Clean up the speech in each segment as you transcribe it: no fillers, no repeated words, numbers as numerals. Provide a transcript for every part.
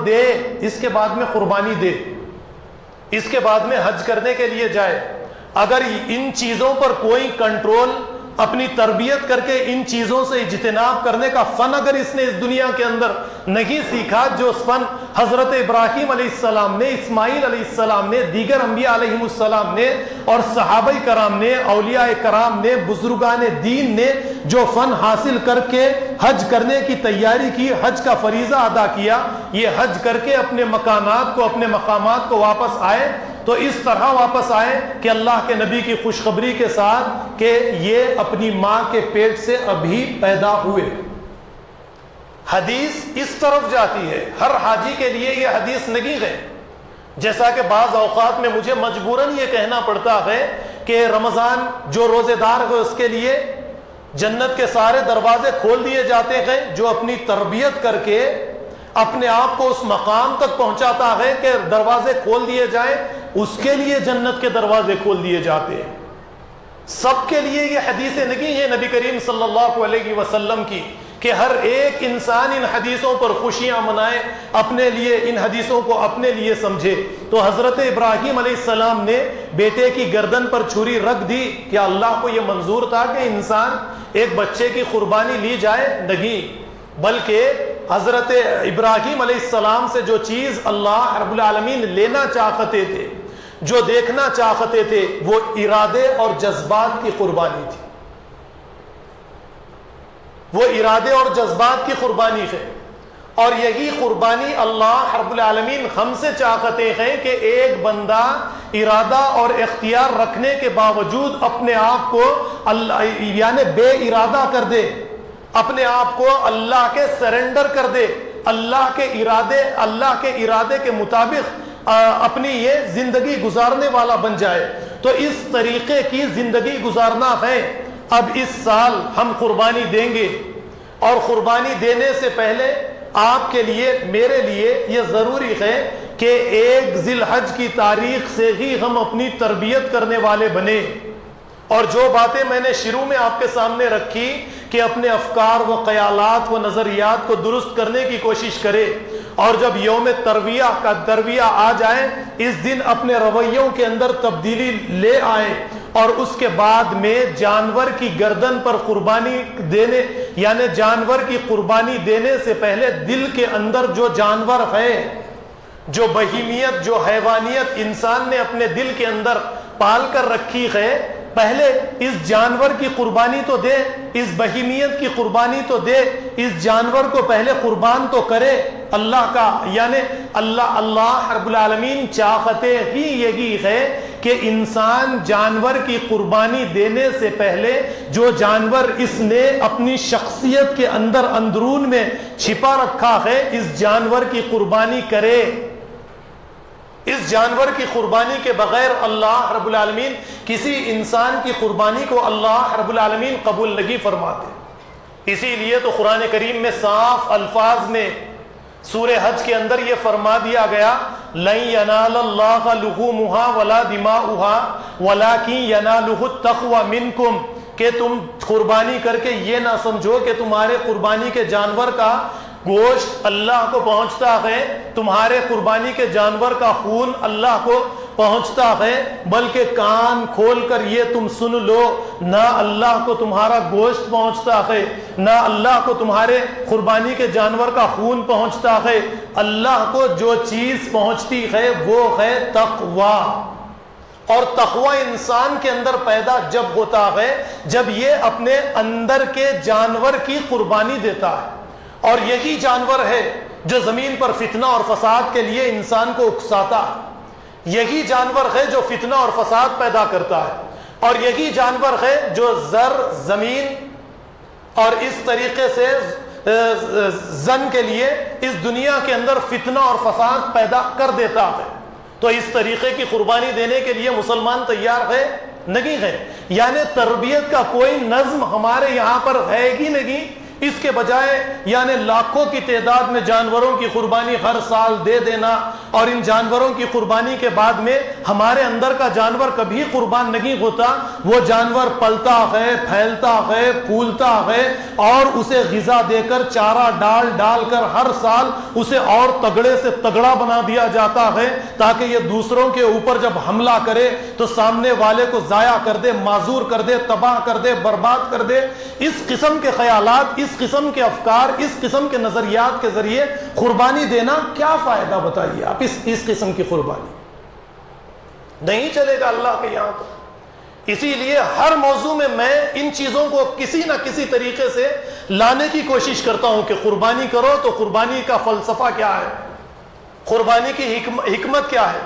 دے، اس کے بعد میں قربانی دے، اس کے بعد میں حج کرنے کے لیے جائے۔ اگر ان چیزوں پر کوئی کنٹرول، اپنی تربیت کر کے ان چیزوں سے اجتناب کرنے کا فن اگر اس نے اس دنیا کے اندر نہیں سیکھا، جو فن حضرت ابراہیم علیہ السلام نے، اسماعیل علیہ السلام نے، دیگر انبیاء علیہ السلام نے اور صحابہ کرام نے، اولیاء کرام نے، بزرگان دین نے جو فن حاصل کر کے حج کرنے کی تیاری کی، حج کا فریضہ ادا کیا، یہ حج کر کے اپنے مکانات کو، اپنے مقامات کو واپس آئے تو اس طرح واپس آئے کہ اللہ کے نبی کی خوشخبری کے ساتھ کہ یہ اپنی ماں کے پیٹ سے ابھی پیدا ہوئے۔ حدیث اس طرف جاتی ہے، ہر حاجی کے لیے یہ حدیث نہیں ہے۔ جیسا کہ بعض اوقات میں مجھے مجبوراً یہ کہنا پڑتا ہے کہ رمضان جو روزے دار ہے اس کے لیے جنت کے سارے دروازے کھول دیے جاتے ہیں، جو اپنی تربیت کر کے اپنے آپ کو اس مقام تک پہنچاتا ہے کہ دروازے کھول دیے جائیں، اس کے لیے جنت کے دروازے کھول دیے جاتے ہیں۔ سب کے لیے یہ حدیثیں نہیں ہیں نبی کریم صلی اللہ علیہ وسلم کی کہ ہر ایک انسان ان حدیثوں پر خوشیاں منائے، اپنے لیے ان حدیثوں کو اپنے لیے سمجھے۔ تو حضرت ابراہیم علیہ السلام نے بیٹے کی گردن پر چھری رکھ دی، کیا اللہ کو یہ منظور تھا کہ انسان ایک بچے کی قربانی لی جائے؟ نہیں، بلکہ حضرت ابراہیم علیہ السلام سے جو چیز اللہ رب العالمین لینا چاہتے تھے، جو دیکھنا چاہتے تھے، وہ ارادے اور جذبات کی قربانی تھی، وہ ارادے اور جذبات کی قربانی ہے۔ اور یہی قربانی اللہ رب العالمین ہم سے چاہتے ہیں کہ ایک بندہ ارادہ اور اختیار رکھنے کے باوجود اپنے آپ کو اللہ یعنی بے ارادہ کر دے، اپنے آپ کو اللہ کے سرنڈر کر دے، اللہ کے ارادے کے مطابق اپنی یہ زندگی گزارنے والا بن جائے۔ تو اس طریقے کی زندگی گزارنا ہے۔ اب اس سال ہم قربانی دیں گے، اور قربانی دینے سے پہلے آپ کے لیے، میرے لیے یہ ضروری ہے کہ 1 ذی الحج کی تاریخ سے ہی ہم اپنی تربیت کرنے والے بنے۔ اور جو باتیں میں نے شروع میں آپ کے سامنے رکھی کہ اپنے افکار و خیالات و نظریات کو درست کرنے کی کوشش کرے، اور جب یوم ترویہ آ جائے اس دن اپنے رویوں کے اندر تبدیلی لے آئے، اور اس کے بعد میں جانور کی گردن پر قربانی دینے، یعنی جانور کی قربانی دینے سے پہلے دل کے اندر جو جانور ہے، جو بہیمیت، جو حیوانیت انسان نے اپنے دل کے اندر پال کر رکھی ہے، پہلے اس جانور کی قربانی تو دے، اس بہیمیت کی قربانی تو دے، اس جانور کو پہلے قربان تو کرے اللہ کا، یعنی اللہ رب العالمین چاہتے ہی یہی ہے کہ انسان جانور کی قربانی دینے سے پہلے جو جانور اس نے اپنی شخصیت کے اندر اندرون میں چھپا رکھا ہے، اس جانور کی قربانی کرے۔ اس جانور کی قربانی کے بغیر اللہ رب العالمین کسی انسان کی قربانی کو اللہ رب العالمین قبول نہیں فرماتے۔ اسی لیے تو قرآن کریم میں صاف الفاظ میں سورہ حج کے اندر یہ فرما دیا گیا، لَن يَنَالَ اللَّهَ لُحُومُهَا وَلَا دِمَاؤُهَا وَلَكِن يَنَالُهُ التَّقْوَى مِنكُمْ، کہ تم قربانی کر کے یہ نہ سمجھو کہ تمہارے قربانی کے جانور کا گوشت اللہ کو پہنچتا ہے، تمہارے قربانی کے جانور کا خون اللہ کو پہنچتا ہے، بلکہ کان کھول کر یہ تم سن لو، نہ اللہ کو تمہارا گوشت پہنچتا ہے، نہ اللہ کو تمہارے قربانی کے جانور کا خون پہنچتا ہے، اللہ کو جو چیز پہنچتی ہے وہ ہے تقوی۔ اور تقوی انسان کے اندر پیدا جب ہوتا ہے جب یہ اپنے اندر کے جانور کی قربانی دیتا ہے، اور یہی جانور ہے جو زمین پر فتنہ اور فساد کے لیے انسان کو اکساتا ہے، یہی جانور ہے جو فتنہ اور فساد پیدا کرتا ہے، اور یہی جانور ہے جو زر، زمین اور اس طریقے سے زن کے لیے اس دنیا کے اندر فتنہ اور فساد پیدا کر دیتا ہے۔ تو اس طریقے کی قربانی دینے کے لیے مسلمان تیار ہے؟ نہیں ہے۔ یعنی تربیت کا کوئی نظم ہمارے یہاں پر ہے ہی نہیں اس کے بجائے یعنی لاکھوں کی تعداد میں جانوروں کی قربانی ہر سال دے دینا، اور ان جانوروں کی قربانی کے بعد میں ہمارے اندر کا جانور کبھی قربان نہیں ہوتا، وہ جانور پلتا ہے، پھیلتا ہے، پھولتا ہے، اور اسے غذا دے کر چارہ ڈال کر ہر سال اسے اور تگڑے سے تگڑا بنا دیا جاتا ہے، تاکہ یہ دوسروں کے اوپر جب حملہ کرے تو سامنے والے کو ضائع کر دے، معذور کر دے، تباہ کر دے، برباد کر دے۔ اس قسم کے خیالات، اس قسم کے افکار، اس قسم کے نظریات کے ذریعے قربانی دینا کیا فائدہ بتائیے آپ؟ اس قسم کی قربانی نہیں چلے گا اللہ کے یہاں تو۔ اسی لیے ہر موضوع میں ان چیزوں کو کسی نہ کسی طریقے سے لانے کی کوشش کرتا ہوں کہ قربانی کرو تو قربانی کا فلسفہ کیا ہے، قربانی کی حکمت کیا ہے،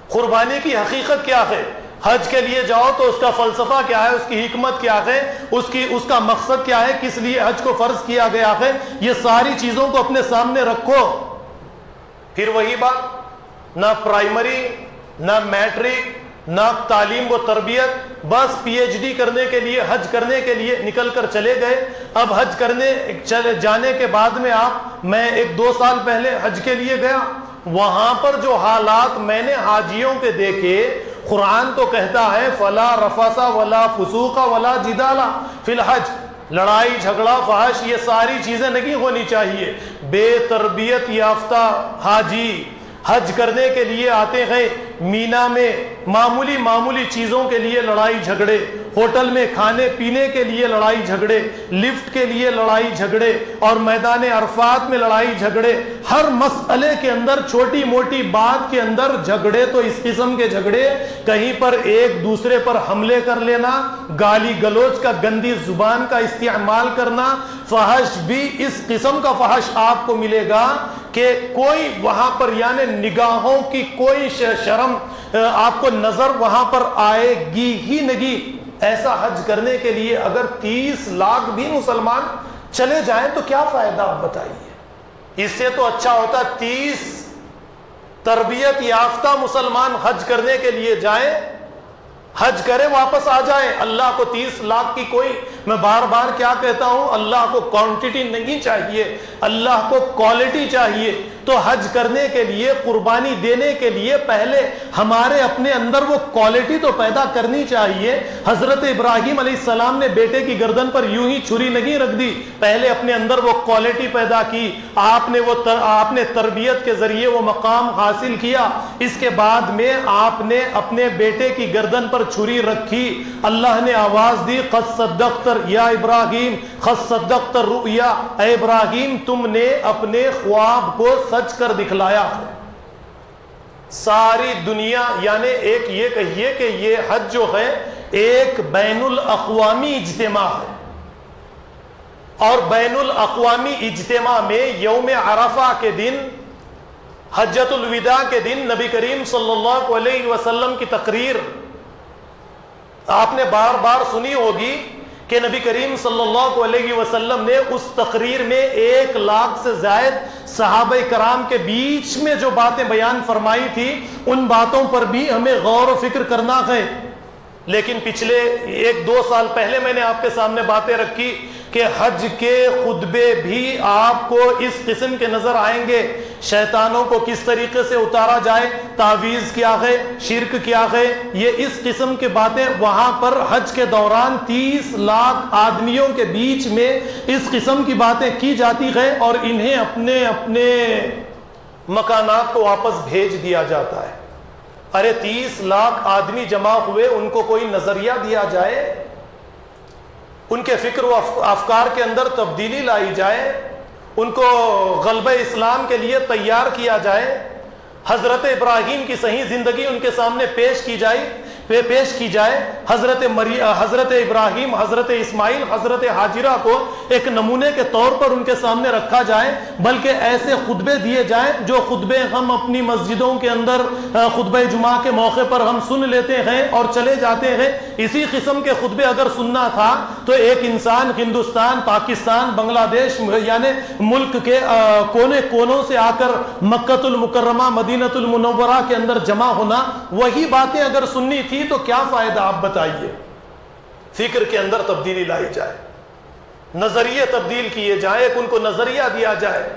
قربانی کی حقیقت کیا ہے، حج کے لیے جاؤ تو اس کا فلسفہ کیا ہے، اس کی حکمت کیا ہے، اس کا مقصد کیا ہے، کس لیے حج کو فرض کیا گیا ہے، یہ ساری چیزوں کو اپنے سامنے رکھو۔ پھر وہی بات، نہ پرائمری، نہ میٹرک، نہ تعلیم و تربیت، بس پی ایچ ڈی کرنے کے لیے، حج کرنے کے لیے نکل کر چلے گئے۔ اب حج کرنے جانے کے بعد میں میں 1-2 سال پہلے حج کے لیے گیا، وہاں پر جو حالات میں نے حاجیوں کے دیکھے، قرآن تو کہتا ہے فَلَا رَفَثَ وَلَا فُسُوقَ وَلَا جِدَالَ فِي الْحَجِّ، لڑائی جھگڑا فحش یہ ساری چیزیں نہیں ہونی چاہیے۔ بے تربیت یافتہ حاجی حج کرنے کے لیے آتے ہیں، مینا میں معمولی چیزوں کے لیے لڑائی جھگڑے، ہوٹل میں کھانے پینے کے لیے لڑائی جھگڑے، لفٹ کے لیے لڑائی جھگڑے، اور میدان عرفات میں لڑائی جھگڑے، ہر مسئلے کے اندر چھوٹی موٹی بات کے اندر جھگڑے۔ تو اس قسم کے جھگڑے، کہیں پر ایک دوسرے پر حملے کر لینا، گالی گلوچ کا، گندی زبان کا استعمال کرنا، فحش بھی اس قسم کا فحش آپ کو ملے گا کہ کوئی وہاں پر یعنی نگاہوں کی کوئی شرم آپ کو نظر وہاں پر آئے گی ہی نہیں۔ ایسا حج کرنے کے لیے اگر 30 لاکھ بھی مسلمان چلے جائیں تو کیا فائدہ آپ بتائیے؟ اس سے تو اچھا ہوتا 30 تربیت یافتہ مسلمان حج کرنے کے لیے جائیں، حج کرے واپس آ جائیں۔ اللہ کو 30 لاکھ کی کوئی، میں بار بار کیا کہتا ہوں، اللہ کو کوانٹٹی نہیں چاہیے، اللہ کو کوالٹی چاہیے۔ تو حج کرنے کے لیے، قربانی دینے کے لیے پہلے ہمارے اپنے اندر وہ کوالٹی تو پیدا کرنی چاہیے۔ حضرت ابراہیم علیہ السلام نے بیٹے کی گردن پر یوں ہی چھری نہیں رکھ دی، پہلے اپنے اندر وہ کوالٹی پیدا کی، آپ نے تربیت کے ذریعے وہ مقام حاصل کیا، اس کے بعد میں آپ نے اپنے بیٹے کی گردن پر چھری رکھی، اللہ نے آواز دی قد صدقت یا ابراہیم قد صدقت الرؤیا، اے ابراہیم تم نے اپنے خواب کو سچ کر دکھلایا ہے۔ ساری دنیا یعنی ایک یہ کہیے کہ یہ حج جو ہے ایک بین الاقوامی اجتماع ہے، اور بین الاقوامی اجتماع میں یوم عرفہ کے دن، حجۃ الوداع کے دن نبی کریم صلی اللہ علیہ وسلم کی تقریر آپ نے بار بار سنی ہوگی کہ نبی کریم صلی اللہ علیہ وسلم نے اس تقریر میں 1 لاکھ سے زائد صحابہ کرام کے بیچ میں جو باتیں بیان فرمائی تھی، ان باتوں پر بھی ہمیں غور و فکر کرنا ہے۔ لیکن پچھلے 1-2 سال پہلے میں نے آپ کے سامنے باتیں رکھی کہ حج کے خطبے بھی آپ کو اس قسم کے نظر آئیں گے، شیطانوں کو کس طریقے سے اتارا جائے، تعویذ کیا ہے، شرک کیا ہے، یہ اس قسم کی باتیں وہاں پر حج کے دوران 30 لاکھ آدمیوں کے بیچ میں اس قسم کی باتیں کی جاتی ہے، اور انہیں اپنے اپنے مکانات کو واپس بھیج دیا جاتا ہے۔ ارے 30 لاکھ آدمی جمع ہوئے، ان کو کوئی نظریہ دیا جائے، ان کے فکر و افکار کے اندر تبدیلی لائی جائے، ان کو غلبہ اسلام کے لیے تیار کیا جائے، حضرت ابراہیم کی صحیح زندگی ان کے سامنے پیش کی جائے، حضرت ابراہیم، حضرت اسماعیل، حضرت حاجرہ کو ایک نمونے کے طور پر ان کے سامنے رکھا جائے، بلکہ ایسے خطبے دیے جائیں جو خطبے ہم اپنی مسجدوں کے اندر خطبہ جمعہ کے موقع پر ہم سن لیتے ہیں اور چلے جاتے ہیں۔ اسی قسم کے خطبے اگر سننا تھا تو ایک انسان ہندوستان، پاکستان، بنگلہ دیش یعنی ملک کے کونے کونوں سے آ کر مکہ المکرمہ، مدینہ المنورہ کے اندر جمع ہونا، وہی باتیں اگر سننی تھی تو کیا فائدہ آپ بتائیے؟ فکر کے اندر تبدیلی لائی جائے۔ نظریے تبدیل کیے جائیں، ایک ان کو نظریہ دیا جائے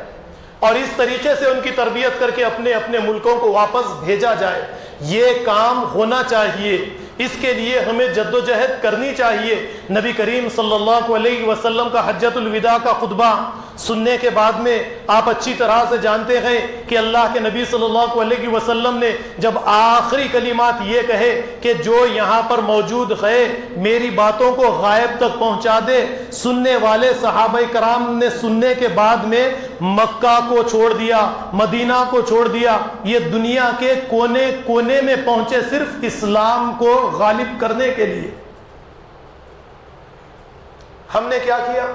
اور اس طریقے سے ان کی تربیت کر کے اپنے اپنے ملکوں کو واپس بھیجا جائے۔ یہ کام ہونا چاہیے، اس کے لیے ہمیں جد و جہد کرنی چاہیے۔ نبی کریم صلی اللہ علیہ وسلم کا حجۃ الوداع کا خطبہ سننے کے بعد میں آپ اچھی طرح سے جانتے ہیں کہ اللہ کے نبی صلی اللہ علیہ وسلم نے جب آخری کلمات یہ کہے کہ جو یہاں پر موجود ہے میری باتوں کو غائب تک پہنچا دے، سننے والے صحابہ کرام نے سننے کے بعد میں مکہ کو چھوڑ دیا، مدینہ کو چھوڑ دیا، یہ دنیا کے کونے کونے میں پہنچے صرف اسلام کو غالب کرنے کے لیے۔ ہم نے کیا کیا؟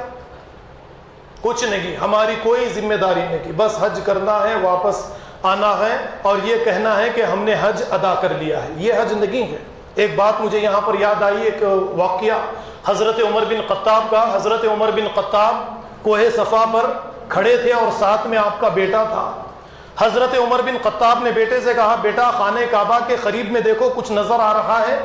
کچھ نہیں، ہماری کوئی ذمہ داری نہیں کی، بس حج کرنا ہے، واپس آنا ہے اور یہ کہنا ہے کہ ہم نے حج ادا کر لیا ہے۔ یہ حج نہیں ہے۔ ایک بات مجھے یہاں پر یاد آئی، ایک واقعہ حضرت عمر بن خطاب کا۔ حضرت عمر بن خطاب کوہ صفا پر کھڑے تھے اور ساتھ میں آپ کا بیٹا تھا۔ حضرت عمر بن خطاب نے بیٹے سے کہا، بیٹا خانہ کعبہ کے قریب میں دیکھو کچھ نظر آ رہا ہے؟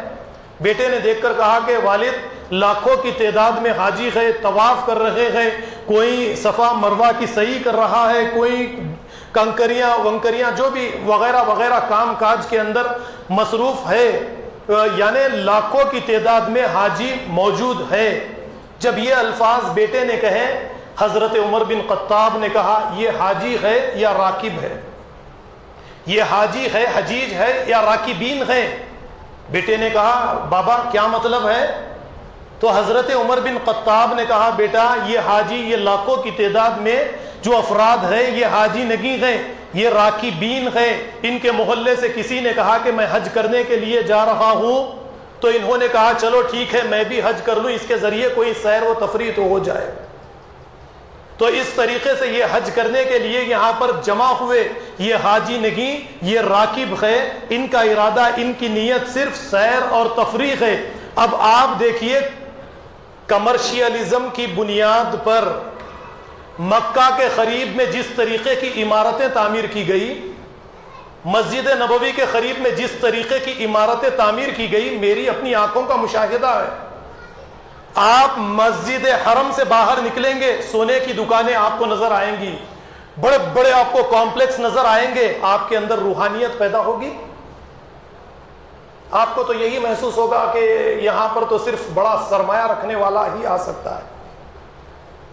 بیٹے نے دیکھ کر کہا کہ والد لاکھوں کی تعداد میں حاجی ہے، طواف کر رہے ہیں، کوئی صفا مروہ کی صحیح کر رہا ہے، کوئی کنکریاں ونکریاں جو بھی وغیرہ وغیرہ کام کاج کے اندر مصروف ہے، یعنی لاکھوں کی تعداد میں حاجی موجود ہے۔ جب یہ الفاظ بیٹے نے کہے، حضرت عمر بن خطاب نے کہا یہ حاجی ہے یا راکب ہے؟ یہ حاجی ہے، حجیج ہے یا راکبین ہے؟ بیٹے نے کہا بابا کیا مطلب ہے؟ تو حضرت عمر بن خطاب نے کہا بیٹا یہ حاجی، یہ لاکھوں کی تعداد میں جو افراد ہیں یہ حاجی نہیں ہیں، یہ راکبین ہیں۔ ان کے محلے سے کسی نے کہا کہ میں حج کرنے کے لیے جا رہا ہوں، تو انہوں نے کہا چلو ٹھیک ہے میں بھی حج کر لوں، اس کے ذریعے کوئی سیر و تفریح تو ہو جائے۔ تو اس طریقے سے یہ حج کرنے کے لیے یہاں پر جمع ہوئے، یہ حاجی نہیں، یہ راکب ہے، ان کا ارادہ، ان کی نیت صرف سیر اور تفریح ہے۔ اب آپ دیکھیے کمرشیلزم کی بنیاد پر مکہ کے قریب میں جس طریقے کی عمارتیں تعمیر کی گئی، مسجد نبوی کے قریب میں جس طریقے کی عمارتیں تعمیر کی گئی، میری اپنی آنکھوں کا مشاہدہ ہے۔ آپ مسجد حرم سے باہر نکلیں گے، سونے کی دکانیں آپ کو نظر آئیں گی، بڑے بڑے آپ کو کمپلیکس نظر آئیں گے، آپ کے اندر روحانیت پیدا ہوگی؟ آپ کو تو یہی محسوس ہوگا کہ یہاں پر تو صرف بڑا سرمایہ رکھنے والا ہی آ سکتا ہے،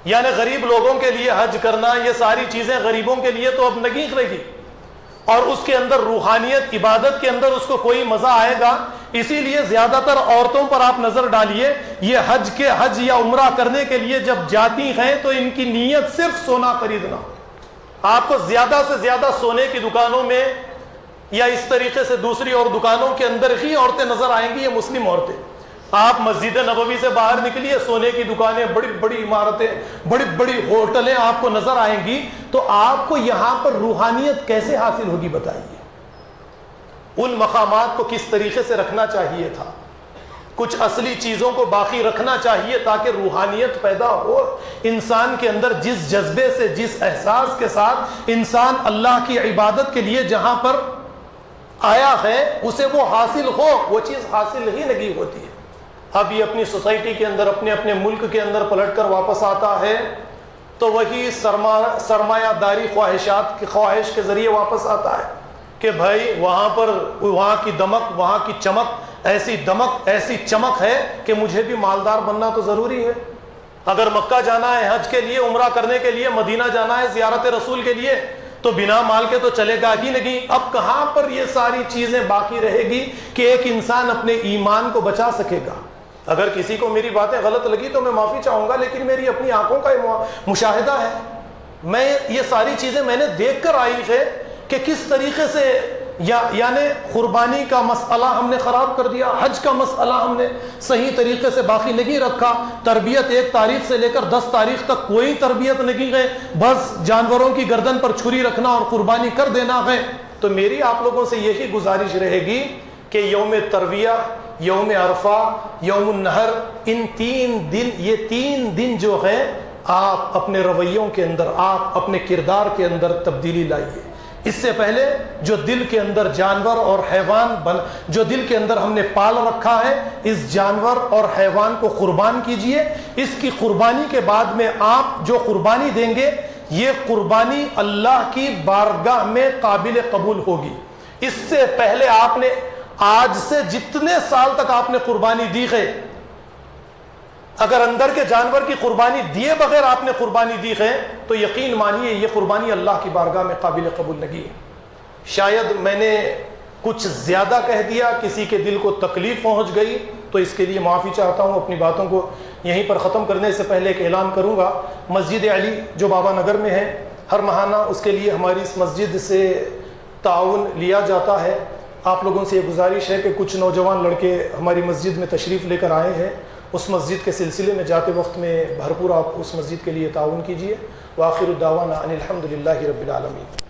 یعنی غریب لوگوں کے لیے حج کرنا، یہ ساری چیزیں غریبوں کے لیے تو اب نہیں رہی، اور اس کے اندر روحانیت، عبادت کے اندر اس کو کوئی مزہ آئے گا۔ اسی لیے زیادہ تر عورتوں پر آپ نظر ڈالیے، یہ حج یا عمرہ کرنے کے لیے جب جاتی ہیں تو ان کی نیت صرف سونا خریدنا۔ آپ کو زیادہ سے زیادہ سونے کی دکانوں میں یا اس طریقے سے دوسری اور دکانوں کے اندر ہی عورتیں نظر آئیں گی، یہ مسلم عورتیں۔ آپ مسجد نبوی سے باہر نکلیے، سونے کی دکانیں، بڑی بڑی عمارتیں، بڑی بڑی ہوٹلیں آپ کو نظر آئیں گی، تو آپ کو یہاں پر روحانیت کیسے حاصل ہوگی بتائیے؟ ان مقامات کو کس طریقے سے رکھنا چاہیے تھا؟ کچھ اصلی چیزوں کو باقی رکھنا چاہیے تاکہ روحانیت پیدا ہو۔ انسان کے اندر جس جذبے سے، جس احساس کے ساتھ انسان اللہ کی عبادت کے لیے جہاں پر آیا ہے اسے وہ حاصل ہو، وہ چیز حاصل ہی نہیں ہوتی ہے۔ اب یہ اپنی سوسائٹی کے اندر، اپنے اپنے ملک کے اندر پلٹ کر واپس آتا ہے تو وہی سرمایہ داری خواہش کے ذریعے واپس آتا ہے کہ بھائی وہاں پر وہاں کی دمک، وہاں کی چمک، ایسی دمک ایسی چمک ہے کہ مجھے بھی مالدار بننا تو ضروری ہے۔ اگر مکہ جانا ہے حج کے لیے، عمرہ کرنے کے لیے، مدینہ جانا ہے زیارت رسول کے لیے، تو بنا مال کے تو چلے گا ہی نہیں۔ اب کہاں پر یہ ساری چیزیں باقی رہے گی کہ ایک انسان اپنے ایمان کو بچا سکے گا؟ اگر کسی کو میری باتیں غلط لگی تو میں معافی چاہوں گا، لیکن میری اپنی آنکھوں کا مشاہدہ ہے، میں یہ ساری چیزیں میں نے دیکھ کر آئی ہے کہ کس طریقے سے یعنی قربانی کا مسئلہ ہم نے خراب کر دیا، حج کا مسئلہ ہم نے صحیح طریقے سے باقی نہیں رکھا، تربیت 1 تاریخ سے لے کر 10 تاریخ تک کوئی تربیت نہیں ہے، بس جانوروں کی گردن پر چھری رکھنا اور قربانی کر دینا ہے۔ تو میری آپ لوگوں سے یہی گزارش رہے گی کہ یوم ترویہ، یوم عرفہ، یوم النحر، ان 3 دن، یہ 3 دن جو ہے آپ اپنے رویوں کے اندر، آپ اپنے کردار کے اندر تبدیلی لائیے۔ اس سے پہلے جو دل کے اندر جانور اور حیوان جو دل کے اندر ہم نے پال رکھا ہے، اس جانور اور حیوان کو قربان کیجئے۔ اس کی قربانی کے بعد میں آپ جو قربانی دیں گے، یہ قربانی اللہ کی بارگاہ میں قابل قبول ہوگی۔ اس سے پہلے آپ نے آج سے جتنے سال تک آپ نے قربانی دی ہے، اگر اندر کے جانور کی قربانی دیے بغیر آپ نے قربانی دی ہے تو یقین مانیے یہ قربانی اللہ کی بارگاہ میں قابل قبول نہیں ہے۔ شاید میں نے کچھ زیادہ کہہ دیا، کسی کے دل کو تکلیف پہنچ گئی تو اس کے لیے معافی چاہتا ہوں۔ اپنی باتوں کو یہیں پر ختم کرنے سے پہلے ایک اعلان کروں گا، مسجد علی جو بابا نگر میں ہے، ہر ماہانہ اس کے لیے ہماری اس مسجد سے تعاون لیا جاتا ہے۔ آپ لوگوں سے یہ گزارش ہے کہ کچھ نوجوان لڑکے ہماری مسجد میں تشریف لے کر آئے ہیں، اس مسجد کے سلسلے میں جاتے وقت میں بھرپور آپ اس مسجد کے لیے تعاون کیجیے۔ وآخر الدعوانا ان الحمد للہ رب العالمین۔